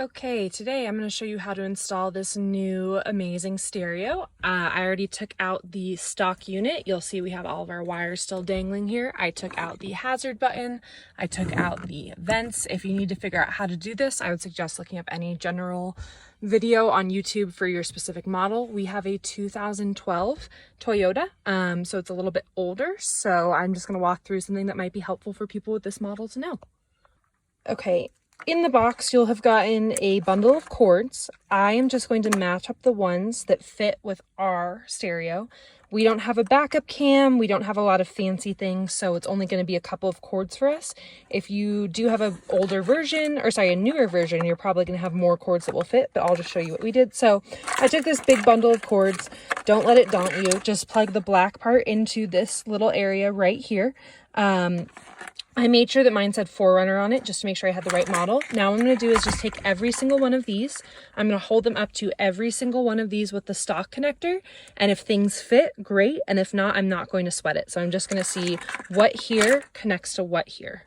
Okay, today I'm going to show you how to install this new amazing stereo. I already took out the stock unit. You'll see we have all of our wires still dangling here. I took out the hazard button. I took out the vents. If you need to figure out how to do this, I would suggest looking up any general video on YouTube for your specific model. We have a 2012 Toyota, so it's a little bit older. So I'm just going to walk through something that might be helpful for people with this model to know. Okay. In the box, you'll have gotten a bundle of cords. I am just going to match up the ones that fit with our stereo. We don't have a backup cam. We don't have a lot of fancy things, so it's only going to be a couple of cords for us. If you do have a older version, or sorry, a newer version, you're probably going to have more cords that will fit, but I'll just show you what we did. So I took this big bundle of cords. Don't let it daunt you. Just plug the black part into this little area right here. I made sure that mine said 4Runner on it just to make sure I had the right model. Now what I'm going to do is just take every single one of these. I'm going to hold them up to every single one of these with the stock connector. And if things fit, great. And if not, I'm not going to sweat it. So I'm just going to see what here connects to what here.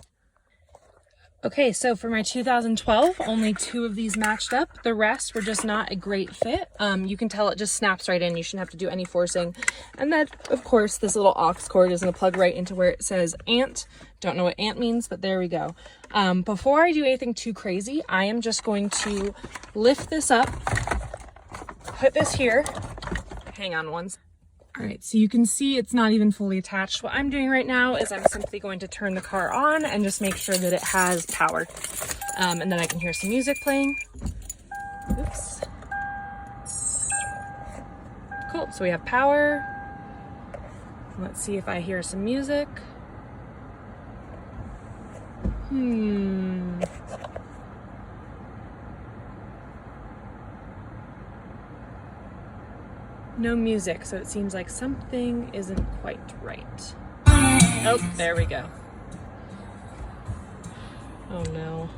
Okay, so for my 2012, only 2 of these matched up. The rest were just not a great fit. You can tell it just snaps right in. You shouldn't have to do any forcing. And then, of course, this little aux cord is going to plug right into where it says ant. Don't know what ant means, but there we go. Before I do anything too crazy, I am just going to lift this up, put this here. Hang on one second. All right, so you can see it's not even fully attached. What I'm doing right now is I'm simply going to turn the car on and just make sure that it has power. And then I can hear some music playing. Oops. Cool, so we have power. Let's see if I hear some music. No music, so it seems like something isn't quite right. Oh, there we go. Oh no.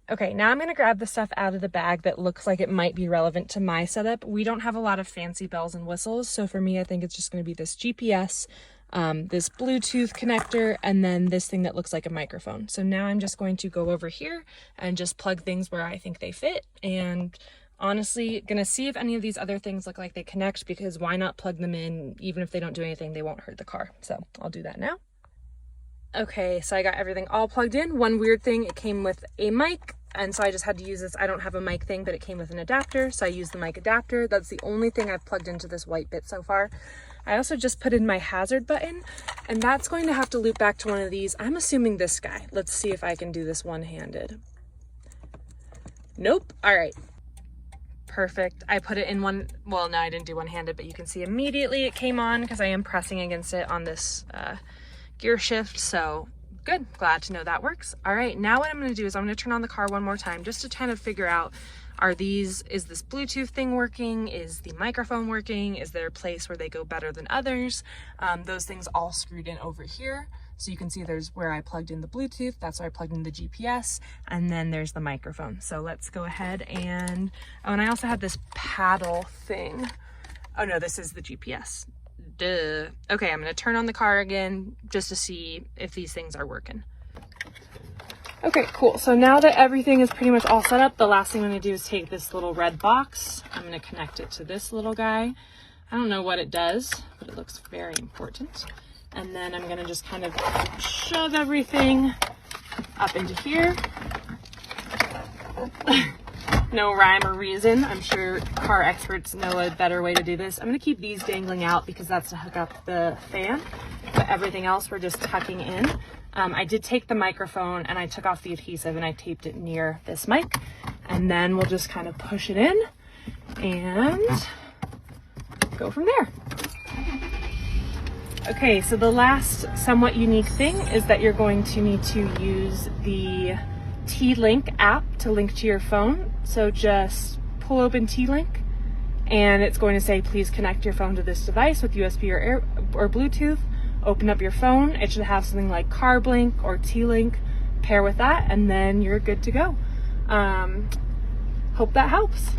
Okay, now I'm going to grab the stuff out of the bag that looks like it might be relevant to my setup. We don't have a lot of fancy bells and whistles, so for me I think it's just going to be this GPS, this Bluetooth connector, and then this thing that looks like a microphone. So now I'm just going to go over here and just plug things where I think they fit, and honestly gonna see if any of these other things look like they connect, because why not plug them in? Even if they don't do anything, they won't hurt the car. So I'll do that now. Okay, so I got everything all plugged in. One weird thing, it came with a mic, and so I just had to use this. I don't have a mic thing, but it came with an adapter, so I used the mic adapter. That's the only thing I've plugged into this white bit so far. I also just put in my hazard button, and that's going to have to loop back to one of these. I'm assuming this guy. Let's see if I can do this one-handed. Nope. All right. Perfect. I put it in one, well, no, I didn't do one-handed, but you can see immediately it came on because I am pressing against it on this gear shift. So good. Glad to know that works. All right. Now what I'm going to do is I'm going to turn on the car one more time just to kind of figure out, is this Bluetooth thing working? Is the microphone working? Is there a place where they go better than others? Those things all screwed in over here. So you can see there's where I plugged in the Bluetooth, that's where I plugged in the GPS, and then there's the microphone. So let's go ahead and, oh, and I also had this paddle thing. Oh no, this is the GPS. Duh. Okay, I'm gonna turn on the car again just to see if these things are working. Okay, cool. So now that everything is pretty much all set up, the last thing I'm gonna do is take this little red box. I'm gonna connect it to this little guy. I don't know what it does, but it looks very important. And then I'm going to just kind of shove everything up into here. No rhyme or reason. I'm sure car experts know a better way to do this. I'm going to keep these dangling out because that's to hook up the fan. But everything else we're just tucking in. I did take the microphone and I took off the adhesive and I taped it near this mic. And then we'll just kind of push it in and go from there. Okay, so the last somewhat unique thing is that you're going to need to use the T-Link app to link to your phone. So just pull open T-Link and it's going to say, please connect your phone to this device with USB or Bluetooth. Open up your phone. It should have something like CarPlay or T-Link. Pair with that and then you're good to go. Hope that helps.